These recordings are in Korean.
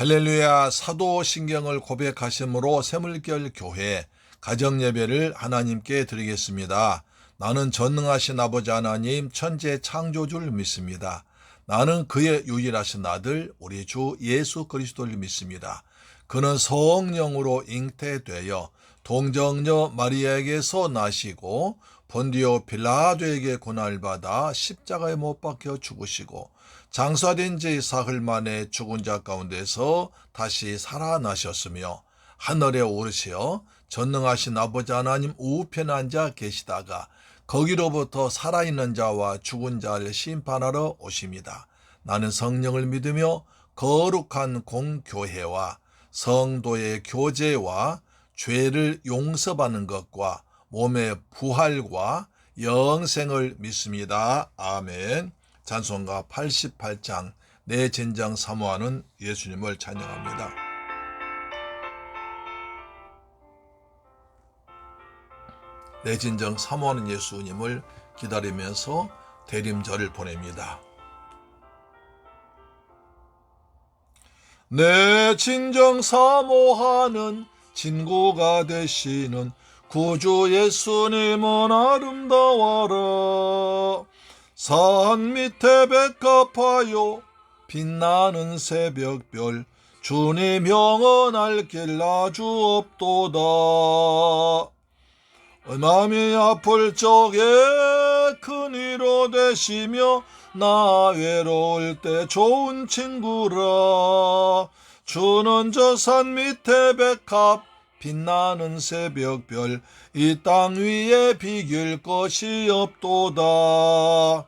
할렐루야. 사도신경을 고백하심으로 새물결 교회 가정예배를 하나님께 드리겠습니다. 나는 전능하신 아버지 하나님 천재 창조주를 믿습니다. 나는 그의 유일하신 아들 우리 주 예수 그리스도를 믿습니다. 그는 성령으로 잉태되어 동정녀 마리아에게서 나시고 본디오 빌라도에게 고난을 받아 십자가에 못 박혀 죽으시고 장사된 지 사흘 만에 죽은 자 가운데서 다시 살아나셨으며 하늘에 오르시어 전능하신 아버지 하나님 우편에 앉아 계시다가 거기로부터 살아있는 자와 죽은 자를 심판하러 오십니다. 나는 성령을 믿으며 거룩한 공교회와 성도의 교제와 죄를 용서받는 것과 몸의 부활과 영생을 믿습니다. 아멘. 찬송가 88장 내 진정 사모하는 예수님을 찬양합니다. 내 진정 사모하는 예수님을 기다리면서 대림절을 보냅니다. 내 진정 사모하는 친구가 되시는 구주 예수님은 아름다워라. 산 밑에 백합하여 빛나는 새벽별 주님 영원할 길 아주 없도다. 마음이 아플 적에 큰 위로 되시며 나 외로울 때 좋은 친구라. 주는 저 산 밑에 백합 빛나는 새벽별 이 땅 위에 비길 것이 없도다.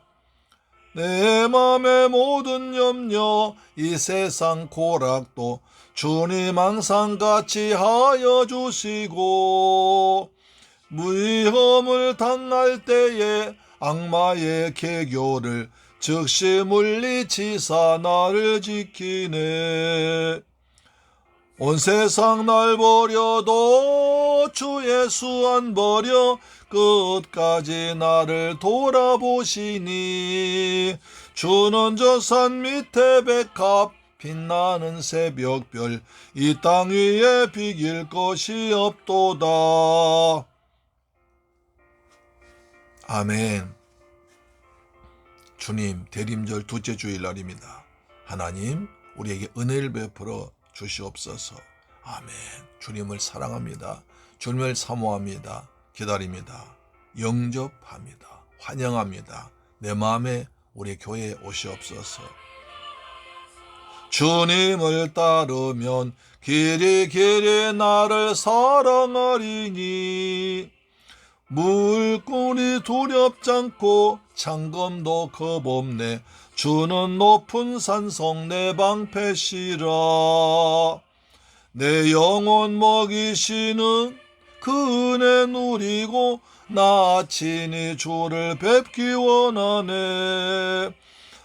내 맘의 모든 염려 이 세상 고락도 주님 항상 같이 하여 주시고 위험을 당할 때에 악마의 계교를 즉시 물리치사 나를 지키네. 온 세상 날 버려도 주 예수 안 버려 끝까지 나를 돌아보시니 주는 저 산 밑에 백합 빛나는 새벽별 이 땅 위에 비길 것이 없도다. 아멘. 주님 대림절 둘째 주일날입니다. 하나님 우리에게 은혜를 베풀어 주시옵소서. 아멘. 주님을 사랑합니다. 주님을 사모합니다. 기다립니다. 영접합니다. 환영합니다. 내 마음에 우리 교회에 오시옵소서. 주님을 따르면 길이 나를 사랑하리니 물고기 두렵지 않고 창검도 겁없네. 주는 높은 산성 내 방패시라. 내 영혼 먹이시는 그 은혜 누리고 나 친히 주를 뵙기 원하네.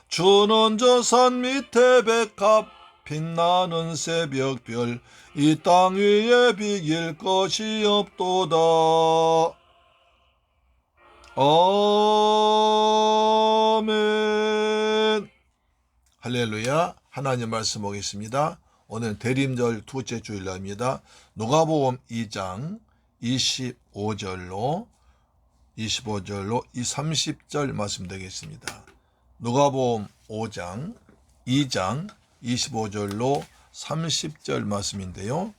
주는 저 산 밑에 백합 빛나는 새벽별 이 땅 위에 비길 것이 없도다. 아멘. 할렐루야. 하나님 말씀 보겠습니다. 오늘 대림절 둘째 주일날입니다. 누가복음 2장 25절로 이 30절 말씀 되겠습니다. 누가복음 2장 25절로 30절 말씀인데요.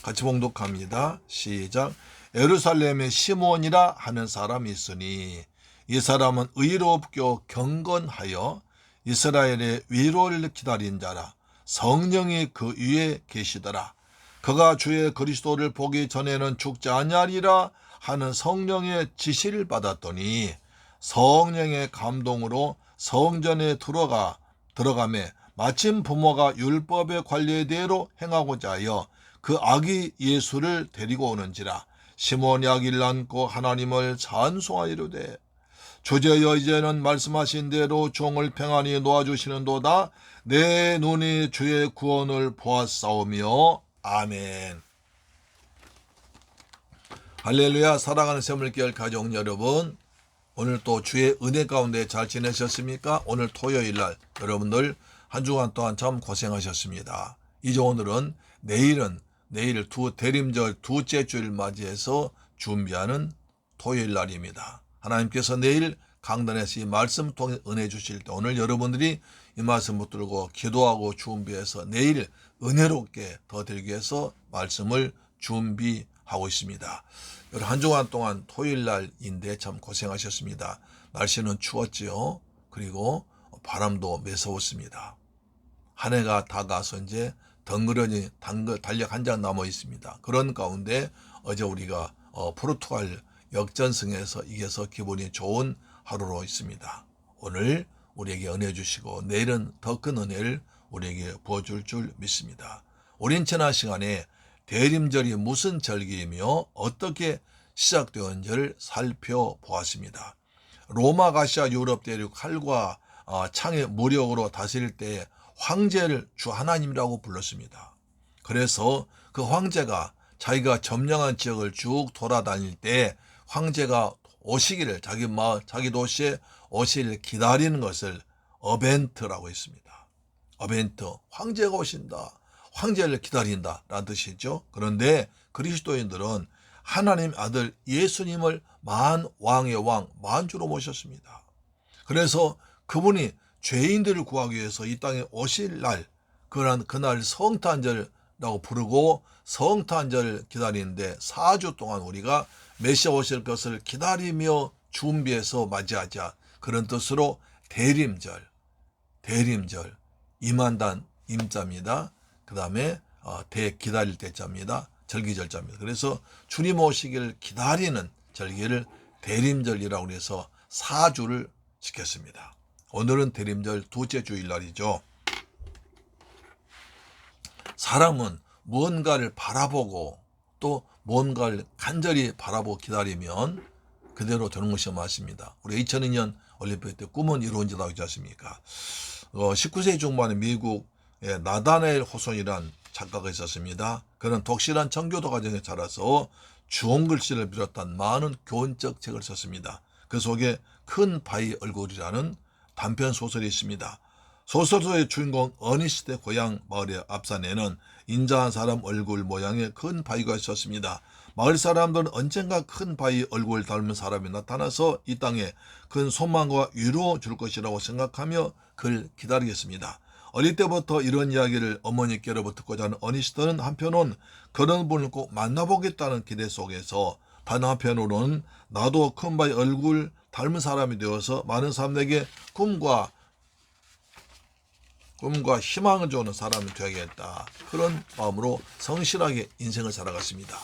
같이 봉독합니다. 시작. 예루살렘에 시몬이라 하는 사람이 있으니 이 사람은 의롭고 경건하여 이스라엘의 위로를 기다린 자라. 성령이 그 위에 계시더라. 그가 주의 그리스도를 보기 전에는 죽지 아니하리라 하는 성령의 지시를 받았더니 성령의 감동으로 성전에 들어가매 마침 부모가 율법의 관례대로 행하고자 하여 그 아기 예수를 데리고 오는지라. 시몬이 아기를 안고 하나님을 찬송하이로되 주제여 이제는 말씀하신 대로 종을 평안히 놓아주시는도다. 내 눈이 주의 구원을 보았사오며 아멘. 할렐루야. 사랑하는 새물결 가족 여러분, 오늘 또 주의 은혜 가운데 잘 지내셨습니까? 오늘 토요일날 여러분들 한 주간 동안 참 고생하셨습니다. 이제 오늘은 내일 대림절 두째 주일 맞이해서 준비하는 토요일 날입니다. 하나님께서 내일 강단에서 이 말씀 통해 은혜 주실 때 오늘 여러분들이 이 말씀 붙들고 기도하고 준비해서 내일 은혜롭게 더 되기 위해서 말씀을 준비하고 있습니다. 한 주간 동안 토요일 날인데 참 고생하셨습니다. 날씨는 추웠지요. 그리고 바람도 매서웠습니다. 한 해가 다가서 이제 덩그러니 달력 한 장 남아 있습니다. 그런 가운데 어제 우리가 포르투갈 역전승에서 이겨서 기분이 좋은 하루로 있습니다. 오늘 우리에게 은혜 주시고 내일은 더 큰 은혜를 우리에게 부어줄 줄 믿습니다. 우린 지난 시간에 대림절이 무슨 절기이며 어떻게 시작되었는지를 살펴보았습니다. 로마 가시아 유럽 대륙 칼과 창의 무력으로 다스릴 때 황제를 주 하나님이라고 불렀습니다. 그래서 그 황제가 자기가 점령한 지역을 쭉 돌아다닐 때 황제가 오시기를 자기 마을, 자기 도시에 오시기를 기다리는 것을 어벤트라고 했습니다. 어벤트, 황제가 오신다. 황제를 기다린다 라는 뜻이죠. 그런데 그리스도인들은 하나님 아들 예수님을 만왕의 왕, 만주로 모셨습니다. 그래서 그분이 죄인들을 구하기 위해서 이 땅에 오실 날, 그날 성탄절이라고 부르고 성탄절을 기다리는데 4주 동안 우리가 메시아 오실 것을 기다리며 준비해서 맞이하자. 그런 뜻으로 대림절, 임한단 임자입니다. 그 다음에 기다릴 때자입니다. 절기절자입니다. 그래서 주님 오시기를 기다리는 절기를 대림절이라고 해서 4주를 지켰습니다. 오늘은 대림절 두째 주일날이죠. 사람은 무언가를 바라보고 또 무언가를 간절히 바라보고 기다리면 그대로 되는 것이 맞습니다. 우리 2002년 올림픽 때 꿈은 이루어진다고 하지 않습니까? 19세기 중반에 미국 나다넬 호손이란 작가가 있었습니다. 그는 독실한 청교도 과정에 자라서 주홍 글씨를 비롯한 많은 교훈적 책을 썼습니다. 그 속에 큰 바위 얼굴이라는 단편 소설이 있습니다. 소설의 주인공 어니스트의 고향 마을의 앞산에는 인자한 사람 얼굴 모양의 큰 바위가 있었습니다. 마을 사람들은 언젠가 큰 바위 얼굴을 닮은 사람이 나타나서 이 땅에 큰 소망과 위로 줄 것이라고 생각하며 그를 기다리겠습니다. 어릴 때부터 이런 이야기를 어머니께로부터 듣고자 하는 어니스트는 한편으로는 그런 분을 꼭 만나보겠다는 기대 속에서 다른 한편으로는 나도 큰 바위 얼굴 닮은 사람이 되어서 많은 사람에게 꿈과 희망을 주는 사람이 되어야겠다. 그런 마음으로 성실하게 인생을 살아갔습니다.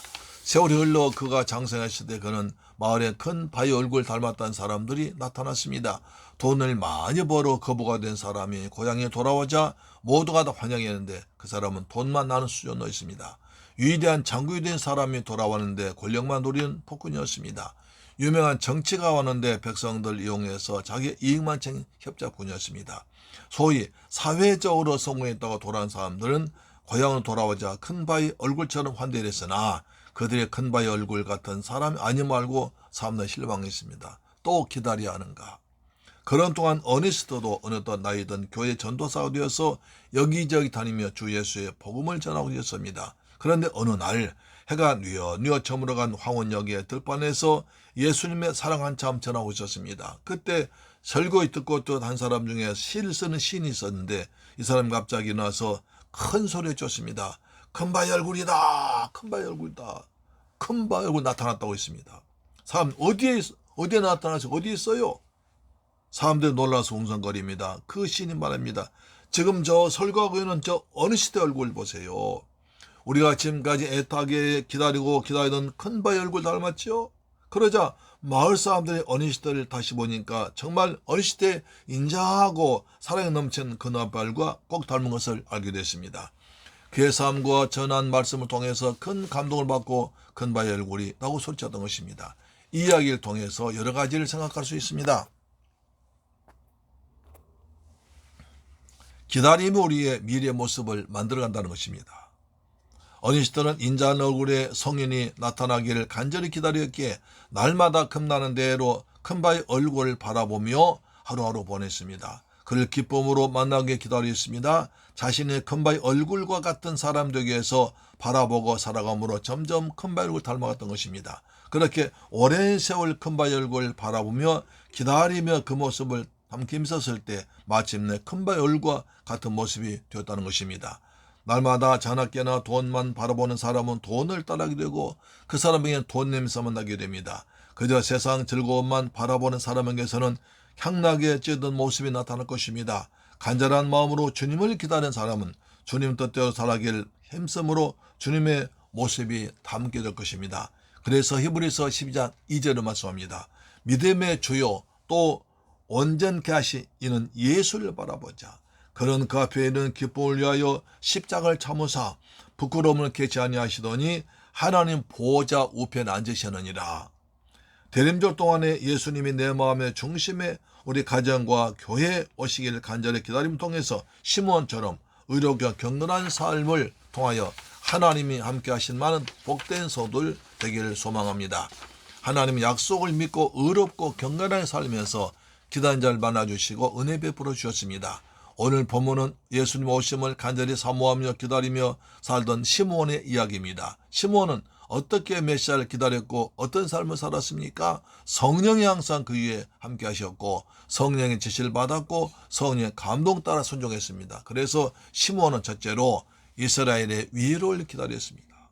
세월이 흘러 그가 장성했을 때 그는 마을에 큰 바위 얼굴 닮았다는 사람들이 나타났습니다. 돈을 많이 벌어 거부가 된 사람이 고향에 돌아오자 모두가 다 환영했는데 그 사람은 돈만 나는 수준으로 있습니다. 위대한 장군이 된 사람이 돌아왔는데 권력만 노리는 폭군이었습니다. 유명한 정치가 왔는데 백성들 이용해서 자기 이익만 챙긴 협잡군이었습니다. 소위 사회적으로 성공했다고 돌아온 사람들은 고향으로 돌아오자 큰 바위 얼굴처럼 환대를 했으나 그들의 큰 바위 얼굴 같은 사람이 아니 말고 사람들은 실망했습니다. 또 기다려야 하는가. 그런 동안 어니스트도 어느덧 나이든 교회 전도사가 되어서 여기저기 다니며 주 예수의 복음을 전하고 있었습니다. 그런데 어느 날 해가 뉘어 저물어간 황혼역의 들판에서 예수님의 사랑 한참 전하고 있었습니다. 그때 설교를 듣고 또 한 사람 중에 시를 쓰는 시인이 있었는데 이 사람이 갑자기 일어나서 큰 소리를 쳤습니다. 큰 바위 얼굴이다. 큰 바위 얼굴이다. 큰 바위 얼굴 나타났다고 했습니다. 사람 어디에 나타나서 어디 있어요? 사람들이 놀라서 웅성거립니다. 그 시인이 말합니다. 지금 저 설교하고 있는 저 어느 시대 얼굴 보세요. 우리가 지금까지 애타게 기다리던 큰 바위 얼굴 닮았죠? 그러자 마을 사람들이 어니시대를 다시 보니까 정말 어니시대 인자하고 사랑에 넘치는 그 나발과 꼭 닮은 것을 알게 됐습니다. 그의 삶과 전한 말씀을 통해서 큰 감동을 받고 큰 바위 얼굴이 라고 소리쳤던 것입니다. 이 이야기를 통해서 여러 가지를 생각할 수 있습니다. 기다림이 우리의 미래의 모습을 만들어간다는 것입니다. 어니시대는 인자한 얼굴의 성인이 나타나기를 간절히 기다렸기에 날마다 틈나는 대로 큰 바위 얼굴을 바라보며 하루하루 보냈습니다. 그를 기쁨으로 만나게 기다렸습니다. 자신의 큰바의 얼굴과 같은 사람 되기 위해서 바라보고 살아감으로 점점 큰바의 얼굴을 닮아갔던 것입니다. 그렇게 오랜 세월 큰바의 얼굴을 바라보며 기다리며 그 모습을 담김었을 때 마침내 큰바의 얼굴과 같은 모습이 되었다는 것입니다. 날마다 자나깨나 돈만 바라보는 사람은 돈을 따라하게 되고 그 사람에게는 돈 냄새만 나게 됩니다. 그저 세상 즐거움만 바라보는 사람에게서는 향나게 찌든 모습이 나타날 것입니다. 간절한 마음으로 주님을 기다리는 사람은 주님 뜻대로 살아길 힘쓰므로 주님의 모습이 담게 될 것입니다. 그래서 히브리서 12장 2절을 말씀합니다. 믿음의 주요 또 온전케 하시 이는 예수를 바라보자. 그런 그 앞에 있는 기쁨을 위하여 십자가를 참으사 부끄러움을 개치 아니하시더니 하나님 보호자 우편에 앉으시느니라. 대림절 동안에 예수님이 내 마음의 중심에 우리 가정과 교회에 오시기를 간절히 기다림 통해서 시므온처럼 의롭고 경건한 삶을 통하여 하나님이 함께 하신 많은 복된 소들 되기를 소망합니다. 하나님의 약속을 믿고 의롭고 경건하게 살면서 기다린 자를 만나주시고 은혜 베풀어 주셨습니다. 오늘 본문은 예수님 오심을 간절히 사모하며 기다리며 살던 시므온의 이야기입니다. 시므온은 어떻게 메시아를 기다렸고 어떤 삶을 살았습니까? 성령이 항상 그 위에 함께 하셨고 성령의 지시를 받았고 성령의 감동 따라 순종했습니다. 그래서 시므온은 첫째로 이스라엘의 위로를 기다렸습니다.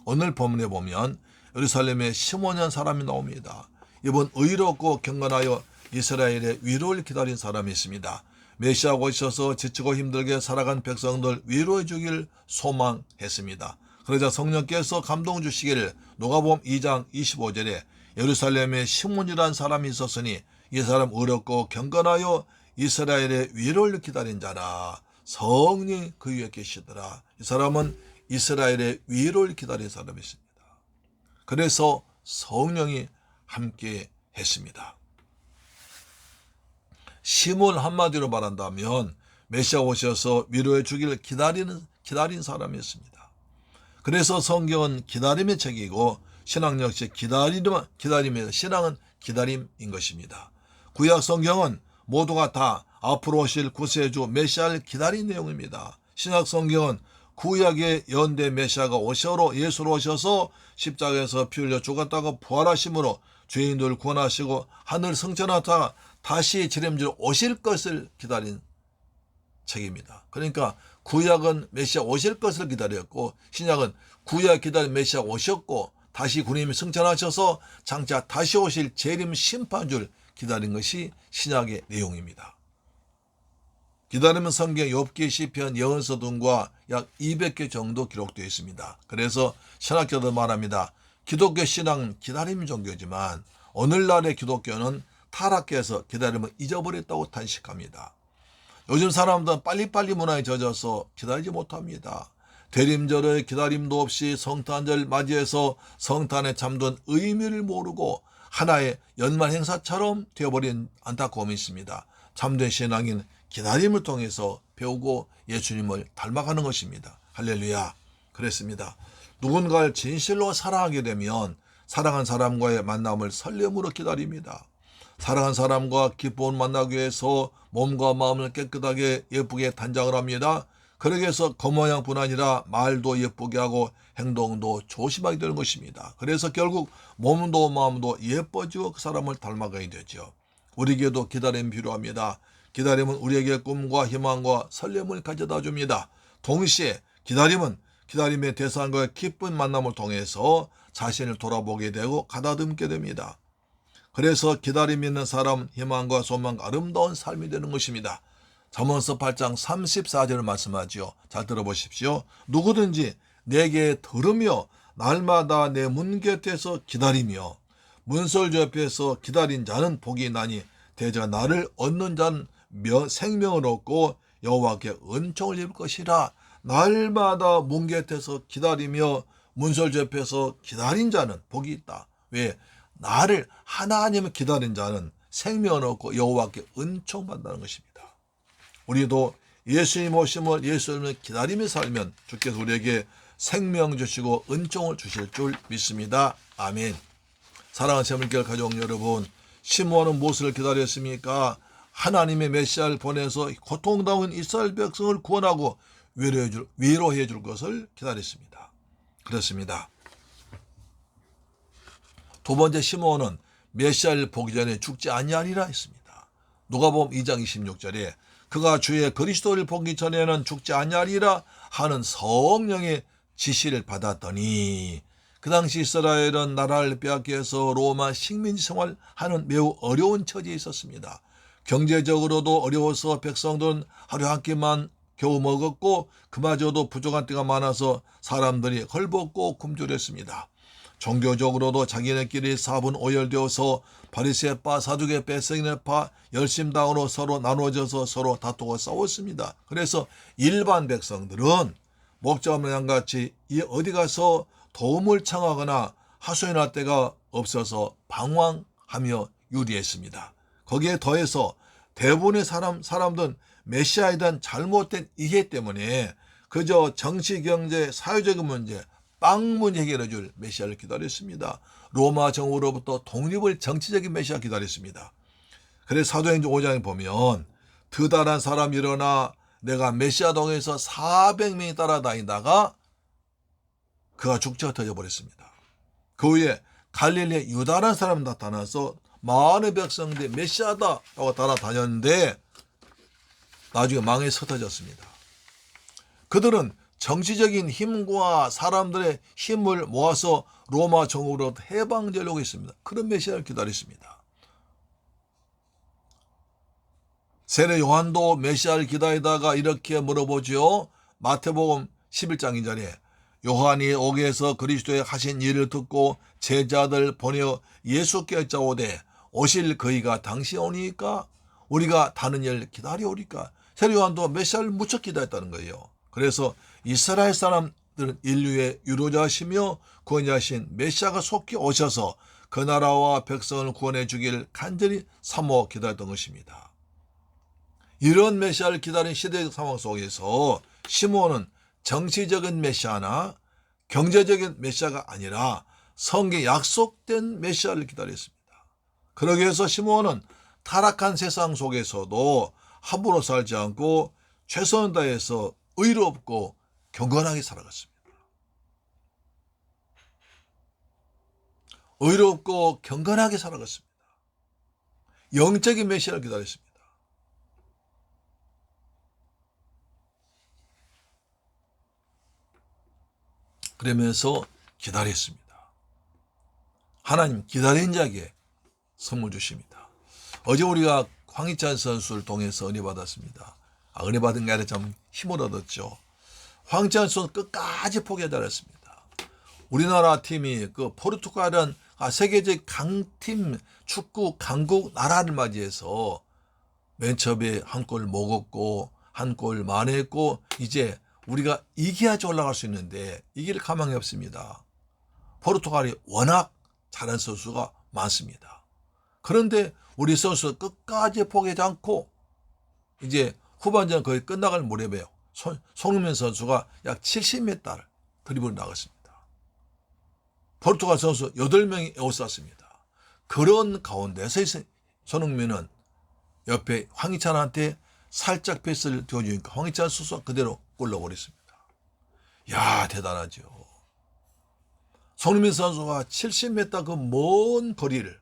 오늘 본문에 보면 예루살렘에 시므온이라는 사람이 나옵니다. 이번 의롭고 경건하여 이스라엘의 위로를 기다린 사람이 있습니다. 메시아가 오셔서 지치고 힘들게 살아간 백성들 위로해 주길 소망했습니다. 그러자 성령께서 감동 주시기를 누가복음 2장 25절에 예루살렘에 시므온이라는 사람이 있었으니 이 사람 의롭고 경건하여 이스라엘의 위로를 기다린 자라. 성령이 그 위에 계시더라. 이 사람은 이스라엘의 위로를 기다린 사람이었습니다. 그래서 성령이 함께 했습니다. 시므온 한마디로 말한다면 메시아 오셔서 위로해 주기를 기다린 사람이었습니다. 그래서 성경은 기다림의 책이고 신앙 역시 기다림에서 신앙은 기다림인 것입니다. 구약 성경은 모두가 다 앞으로 오실 구세주 메시아를 기다린 내용입니다. 신약 성경은 구약의 연대 메시아가 예수로 오셔서 십자가에서 피 흘려 죽었다가 부활하심으로 죄인들을 구원하시고 하늘 승천하다 다시 지렘지로 오실 것을 기다린 책입니다. 그러니까 구약은 메시아 오실 것을 기다렸고 신약은 구약 기다린 메시아 오셨고 다시 주님이 승천하셔서 장차 다시 오실 재림 심판주를 기다린 것이 신약의 내용입니다. 기다리면 성경 욥기 시편 예언서 등과 약 200개 정도 기록되어 있습니다. 그래서 신학자들 말합니다. 기독교 신앙은 기다림 종교지만 오늘날의 기독교는 타락해서 기다림을 잊어버렸다고 탄식합니다. 요즘 사람들은 빨리빨리 문화에 젖어서 기다리지 못합니다. 대림절의 기다림도 없이 성탄절 맞이해서 성탄에 잠든 의미를 모르고 하나의 연말 행사처럼 되어버린 안타까움이 있습니다. 참된 신앙인 기다림을 통해서 배우고 예수님을 닮아가는 것입니다. 할렐루야. 그랬습니다. 누군가를 진실로 사랑하게 되면 사랑한 사람과의 만남을 설렘으로 기다립니다. 사랑한 사람과 기쁨을 만나기 위해서 몸과 마음을 깨끗하게 예쁘게 단장을 합니다. 그러기 위해서 겉모양뿐 아니라 말도 예쁘게 하고 행동도 조심하게 되는 것입니다. 그래서 결국 몸도 마음도 예뻐지고 그 사람을 닮아가야 되죠. 우리에게도 기다림이 필요합니다. 기다림은 우리에게 꿈과 희망과 설렘을 가져다 줍니다. 동시에 기다림의 대상과의 기쁜 만남을 통해서 자신을 돌아보게 되고 가다듬게 됩니다. 그래서 기다림 있는 사람은 희망과 소망과 아름다운 삶이 되는 것입니다. 잠언서 8장 34절을 말씀하지요. 잘 들어보십시오. 누구든지 내게 들으며 날마다 내 문 곁에서 기다리며 문설주 옆에서 기다린 자는 복이 나니 대저 나를 얻는 자는 생명을 얻고 여호와께 은총을 입을 것이라. 날마다 문 곁에서 기다리며 문설주 옆에서 기다린 자는 복이 있다. 왜? 나를 하나님을 기다린 자는 생명을 얻고 여호와께 은총받는다는 것입니다. 우리도 예수님 오심을 예수님을 기다리며 살면 주께서 우리에게 생명 주시고 은총을 주실 줄 믿습니다. 아멘. 사랑하는 새물교회 가족 여러분, 시므온은 무엇을 기다렸습니까? 하나님의 메시아를 보내서 고통당한 이스라엘 백성을 구원하고 위로해 줄 것을 기다렸습니다. 그렇습니다. 두 번째, 시므온은 메시아를 보기 전에 죽지 아니하리라 했습니다. 누가복음 2장 26절에 그가 주의 그리스도를 보기 전에는 죽지 아니하리라 하는 성령의 지시를 받았더니, 그 당시 이스라엘은 나라를 빼앗기 위해서 로마 식민지 생활하는 매우 어려운 처지에 있었습니다. 경제적으로도 어려워서 백성들은 하루 한 끼만 겨우 먹었고 그마저도 부족한 때가 많아서 사람들이 헐벗고 굶주렸습니다. 종교적으로도 자기네끼리 사분 오열되어서 바리새파, 사두개파, 세기네파, 열심당으로 서로 나누어져서 서로 다투고 싸웠습니다. 그래서 일반 백성들은 목자 없는 양같이 어디 가서 도움을 청하거나 하소연할 데가 없어서 방황하며 유리했습니다. 거기에 더해서 대부분의 사람들은 메시아에 대한 잘못된 이해 때문에 그저 정치, 경제, 사회적인 문제, 빵 문제 해결해 줄 메시아를 기다렸습니다. 로마 정부로부터 독립을 정치적인 메시아 기다렸습니다. 그래서 사도행전 5장에 보면 드다란 사람이 일어나 내가 메시아 동에서 400명이 따라다니다가 그가 죽자가 터져버렸습니다. 그 후에 갈릴리에 유다라는 사람이 나타나서 많은 백성들이 메시아다 하고 따라다녔는데 나중에 망해서 흩어졌습니다. 그들은 정치적인 힘과 사람들의 힘을 모아서 로마 정부로부터 해방되려고 했습니다. 그런 메시아를 기다렸습니다. 세례 요한도 메시아를 기다리다가 이렇게 물어보죠. 마태복음 11장 2절에 요한이 옥에서 그리스도의 하신 일을 듣고 제자들 보내어 예수께 여짜오되 오실 그이가 당시 오니까 우리가 다른 일 기다려오리까. 세례 요한도 메시아를 무척 기다렸다는 거예요. 그래서 이스라엘 사람들은 인류의 유로자시며 구원자신 메시아가 속히 오셔서 그 나라와 백성을 구원해 주길 간절히 사모 기다렸던 것입니다. 이런 메시아를 기다린 시대적 상황 속에서 시므온은 정치적인 메시아나 경제적인 메시아가 아니라 성경에 약속된 메시아를 기다렸습니다. 그러기 위해서 시므온은 타락한 세상 속에서도 함부로 살지 않고 최선을 다해서 의롭고 경건하게 살아갔습니다. 의롭고 경건하게 살아갔습니다. 영적인 메시아를 기다렸습니다. 그러면서 기다렸습니다. 하나님 기다린 자에게 선물 주십니다. 어제 우리가 황희찬 선수를 통해서 은혜 받았습니다. 은혜 받은 게 아니라 참 힘을 얻었죠. 황희찬 선수 끝까지 포기하지 않았습니다. 우리나라 팀이 그 포르투갈은 세계적 강팀 축구 강국 나라를 맞이해서 맨 처음에 한 골 먹었고 한 골 만회했고 이제 우리가 이겨야지 올라갈 수 있는데 이길 가망이 없습니다. 포르투갈이 워낙 잘하는 선수가 많습니다. 그런데 우리 선수 끝까지 포기하지 않고 이제 후반전 거의 끝나갈 무렵에 손흥민 선수가 약 70m를 드리블 나갔습니다. 포르투갈 선수 8명이 에워쌌습니다. 그런 가운데서 손흥민은 옆에 황희찬한테 살짝 패스를 띄워주니까 황희찬 선수가 그대로 골 넣어버렸습니다. 야, 대단하죠. 손흥민 선수가 70m 그 먼 거리를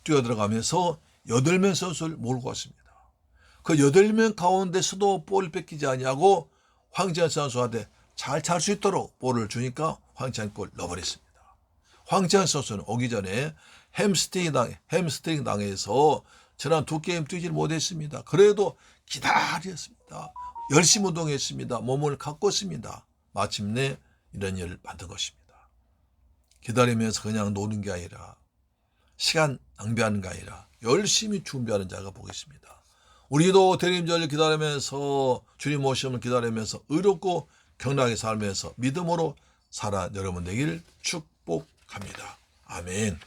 뛰어들어가면서 8명 선수를 몰고 왔습니다. 그 8명 가운데서도 볼을 뺏기지 않냐고 황희찬 선수한테 잘 찰 수 있도록 볼을 주니까 황희찬 골 넣어버렸습니다. 황희찬 선수는 오기 전에 햄스트링 당해서 지난 2게임 뛰질 못했습니다. 그래도 기다렸습니다. 열심히 운동했습니다. 몸을 가꿨습니다. 마침내 이런 일을 만든 것입니다. 기다리면서 그냥 노는 게 아니라 시간 낭비하는 게 아니라 열심히 준비하는 자가 보겠습니다. 우리도 대림절을 기다리면서 주님 오심을 기다리면서 의롭고 경건하게 살면서 믿음으로 살아 여러분 되기를 축복합니다. 아멘.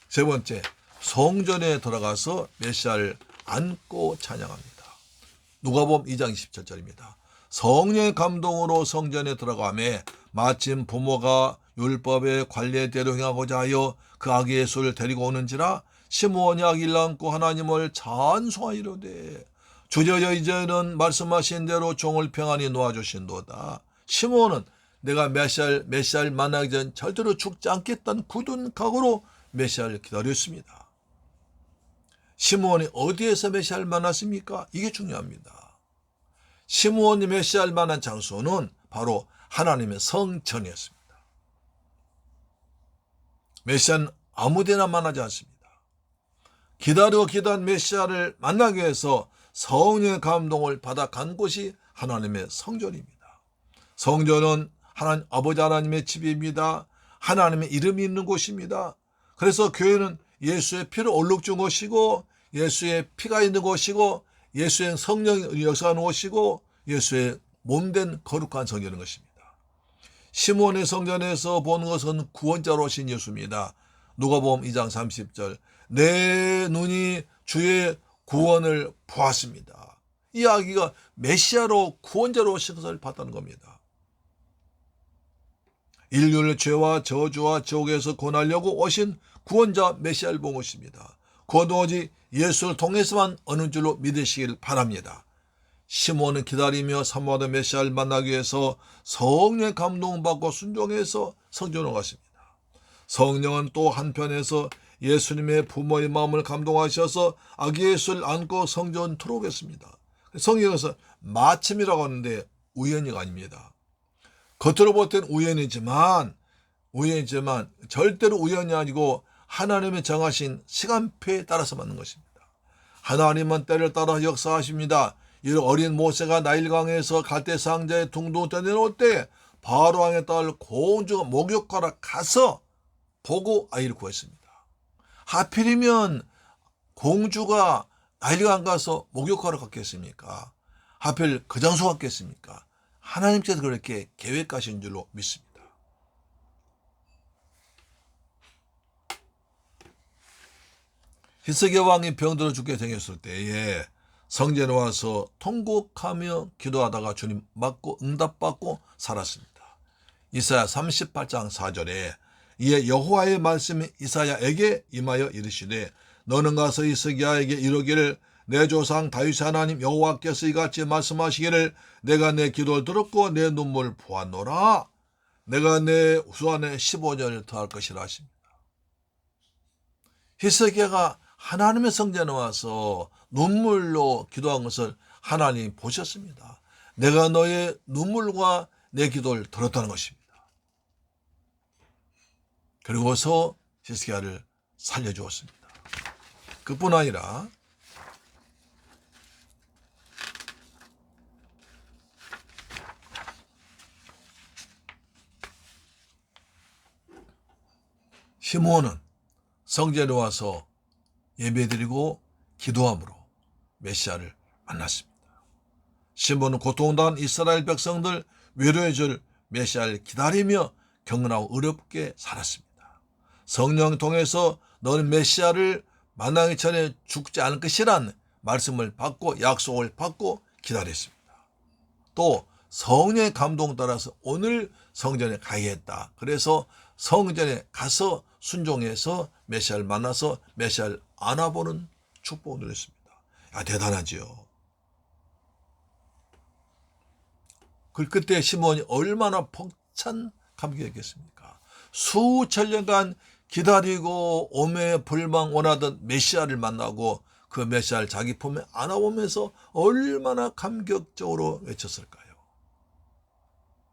세 번째, 성전에 들어가서 메시아를 안고 찬양합니다. 누가복음 2장 27절입니다. 성령의 감동으로 성전에 들어가매 마침 부모가 율법의 관례대로 행하고자 하여 그 아기 예수를 데리고 오는지라 시므온이 아기를 안고 하나님을 찬송하이로되 주여 이제는 말씀하신 대로 종을 평안히 놓아주신도다. 시므온은 내가 메시아를 만나기 전 절대로 죽지 않겠다는 굳은 각오로 메시아를 기다렸습니다. 시므온이 어디에서 메시아를 만났습니까? 이게 중요합니다. 시므온이 메시아를 만난 장소는 바로 하나님의 성전이었습니다. 메시아는 아무데나 만나지 않습니다. 기다린 메시아를 만나기 위해서 성령의 감동을 받아 간 곳이 하나님의 성전입니다. 성전은 하나님 아버지 하나님의 집입니다. 하나님의 이름이 있는 곳입니다. 그래서 교회는 예수의 피를 얼룩준 곳이고 예수의 피가 있는 곳이고 예수의 성령이 역사하는 곳이고 예수의 몸된 거룩한 성전인 것입니다. 시므온의 성전에서 본 것은 구원자로 오신 예수입니다. 누가복음 2장 30절 내 눈이 주의 구원을 보았습니다. 이 아기가 메시아로 구원자로 오신 것을 봤다는 겁니다. 인류를 죄와 저주와 지옥에서 구원하려고 오신 구원자 메시아를 본 것입니다. 곧 오직 예수를 통해서만 어느 줄로 믿으시길 바랍니다. 시므온은 기다리며 사모하던 메시아를 만나기 위해서 성령의 감동받고 순종해서 성전으로 갔습니다. 성령은 또 한편에서 예수님의 부모의 마음을 감동하셔서 아기 예수를 안고 성전 들어오겠습니다. 성경에서 마침이라고 하는데 우연히가 아닙니다. 겉으로 볼 땐 우연이지만 절대로 우연이 아니고 하나님의 정하신 시간표에 따라서 맞는 것입니다. 하나님은 때를 따라 역사하십니다. 이 어린 모세가 나일강에서 갈대 상자에 둥둥 떠내려올 때 바로 왕의 딸 공주가 목욕하러 가서 보고 아이를 구했습니다. 하필이면 공주가 나일강 가서 목욕하러 갔겠습니까? 하필 그 장소 갔겠습니까? 하나님께서 그렇게 계획하신 줄로 믿습니다. 히스기야 왕이 병들어 죽게 생겼을 때에 성전에 와서 통곡하며 기도하다가 주님 맞고 응답받고 살았습니다. 이사야 38장 4절에 이에 여호와의 말씀이 이사야에게 임하여 이르시되 너는 가서 히스기야에게 이르기를 내 조상 다윗의 하나님 여호와께서 이같이 말씀하시기를 내가 내 기도를 들었고 내 눈물을 보았노라. 내가 내 후안에 15년을 더할 것이라 하십니다. 히스기야가 하나님의 성전에 와서 눈물로 기도한 것을 하나님이 보셨습니다. 내가 너의 눈물과 내 기도를 들었다는 것입니다. 그리고서 히스기야를 살려주었습니다. 그뿐 아니라 시므온은 성전에 와서 예배드리고 기도함으로 메시아를 만났습니다. 시므온은 고통당한 이스라엘 백성들 위로해 줄 메시아를 기다리며 경건하고 의롭게 살았습니다. 성령 통해서 너는 메시아를 만나기 전에 죽지 않을 것이란 말씀을 받고 약속을 받고 기다렸습니다. 또 성령의 감동 따라서 오늘 성전에 가야겠다. 그래서 성전에 가서 순종해서 메시아를 만나서 메시아를 안아보는 축복을 누렸습니다. 대단하지요. 그때 시므온이 얼마나 벅찬 감격이었겠습니까? 수천 년간 기다리고 오매 불망 원하던 메시아를 만나고 그 메시아를 자기 품에 안아보면서 얼마나 감격적으로 외쳤을까요?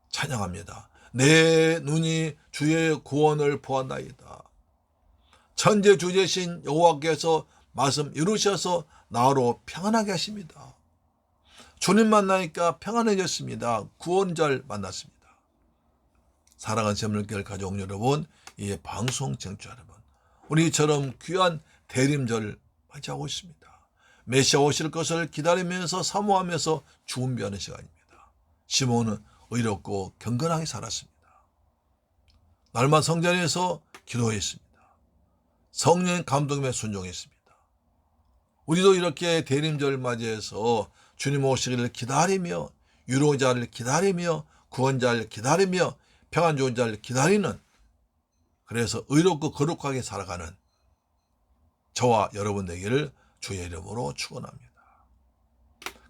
찬양합니다. 내 눈이 주의 구원을 보았나이다. 천재 주제신 여호와께서 말씀 이루셔서 나로 평안하게 하십니다. 주님 만나니까 평안해졌습니다. 구원자를 만났습니다. 사랑하는 새물교회 가족 여러분, 이 방송 청취자 여러분, 우리처럼 귀한 대림절을 맞이하고 있습니다. 메시아 오실 것을 기다리면서 사모하면서 준비하는 시간입니다. 시므온은 의롭고 경건하게 살았습니다. 날마다 성전에서 기도했습니다. 성령의 감동에 순종했습니다. 우리도 이렇게 대림절을 맞이해서 주님 오시기를 기다리며 유로자를 기다리며 구원자를 기다리며 평안 좋은 자를 기다리는, 그래서 의롭고 거룩하게 살아가는 저와 여러분 되기를 주의 이름으로 축원합니다.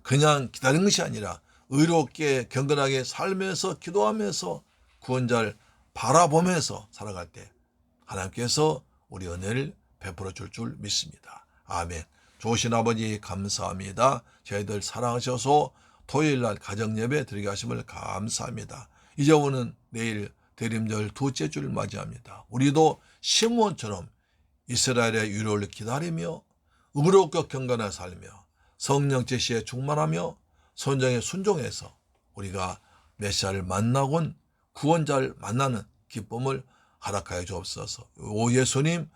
그냥 기다리는 것이 아니라 의롭게 경건하게 살면서 기도하면서 구원자를 바라보면서 살아갈 때 하나님께서 우리 은혜를 베풀어 줄 믿습니다. 아멘. 좋으신 아버지 감사합니다. 저희들 사랑하셔서 토요일날 가정예배 드리게 하심을 감사합니다. 이제 오는 내일 대림절 둘째 주를 맞이합니다. 우리도 시므온처럼 이스라엘의 위로를 기다리며 의롭고 경건하게 살며 성령 제시에 충만하며 선정에 순종해서 우리가 메시아를 만나곤 구원자를 만나는 기쁨을 허락하여 주옵소서. 오 예수님,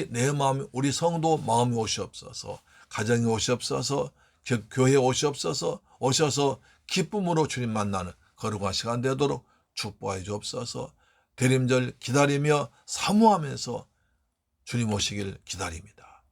내 마음, 우리 성도 마음이 오시옵소서. 가정이 오시옵소서. 교회에 오시옵소서. 오셔서 기쁨으로 주님 만나는 거룩한 시간 되도록 축복하여 주옵소서. 대림절 기다리며 사모하면서 주님 오시길 기다립니다.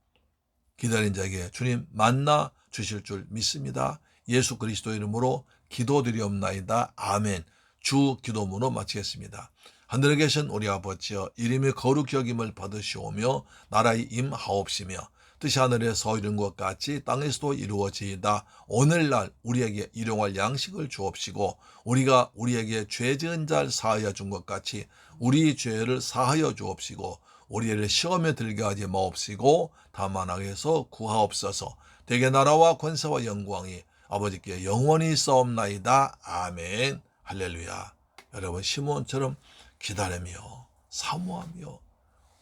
기다린 자에게 주님 만나 주실 줄 믿습니다. 예수 그리스도 이름으로 기도드리옵나이다. 아멘. 주 기도문으로 마치겠습니다. 하늘에 계신 우리 아버지여, 이름이 거룩히 여김을 받으시오며 나라의 임하옵시며 뜻이 하늘에서 이룬 것 같이 땅에서도 이루어지이다. 오늘날 우리에게 일용할 양식을 주옵시고 우리가 우리에게 죄 지은 자를 사하여 준 것 같이 우리 죄를 사하여 주옵시고 우리를 시험에 들게 하지 마옵시고 다만 악에서 구하옵소서. 대개 나라와 권세와 영광이 아버지께 영원히 있사옵나이다. 아멘. 할렐루야. 여러분 시므온처럼 기다리며 사모하며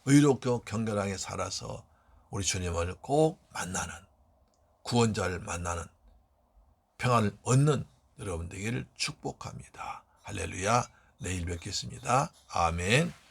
의롭고 경건하게 살아서 우리 주님을 꼭 만나는, 구원자를 만나는, 평안을 얻는 여러분 되기를 축복합니다. 할렐루야. 내일 뵙겠습니다. 아멘.